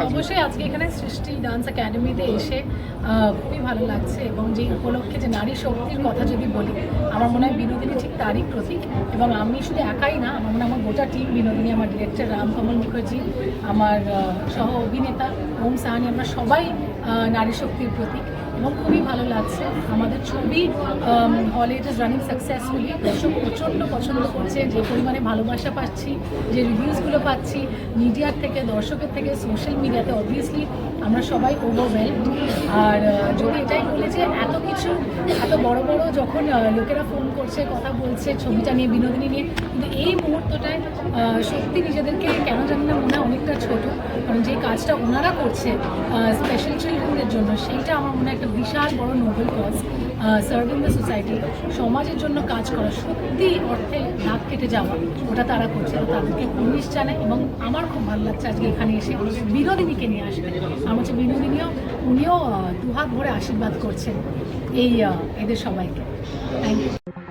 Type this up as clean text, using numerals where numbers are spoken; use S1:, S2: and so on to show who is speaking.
S1: অবশ্যই আজকে এখানে সৃষ্টি ডান্স একাডেমিতে এসে খুবই ভালো লাগছে এবং যে উপলক্ষে যে নারী শক্তির কথা যদি বলি আমার মনে হয় বিনোদিনী ঠিক তারই প্রতীক এবং আমি শুধু একাই না আমার মনে হয় আমার গোটা টিম বিনোদিনী আমার ডিরেক্টর রামকমল মুখার্জি আমার সহ অভিনেতা ওম সাহানি আমরা সবাই নারী শক্তির প্রতীক এবং খুবই ভালো লাগছে আমাদের ছবি হলে ইট ইজ রানিং সাকসেসফুলি দর্শক প্রচণ্ড পছন্দ করছে যে পরিমাণে ভালোবাসা পাচ্ছি যে রিভিউসগুলো পাচ্ছি মিডিয়ার থেকে দর্শকের থেকে সোশ্যাল মিডিয়াতে অবভিয়াসলি আমরা সবাই ওভারওয়েলড আর যদি এটাই বলে যে এত কিছু এত বড় বড় যখন লোকেরা ফোন করছে কথা বলছে ছবিটা নিয়ে বিনোদিনী নিয়ে কিন্তু এই মুহূর্তটায় সত্যি নিজেদেরকে কেন জানি না মনে হয় অনেকটা ছোটো কারণ যে কাজটা ওনারা করছে স্পেশাল চিলড্রেনদের জন্য সেইটা আমার মনে হয় একটা বিশাল বড় noble cause serving the society সমাজের জন্য কাজ করা সত্যি অর্থে নাক কেটে যাওয়া ওটা তারা করছে তাদেরকে উনিশ জানায় এবং আমার খুব ভালো লাগছে আজকে এখানে এসে বিনোদিনীকে নিয়ে আসবে আমার হচ্ছে বিনোদিনীও উনিও দুহাত ভরে আশীর্বাদ করছেন এই এদের সবাইকে থ্যাংক ইউ।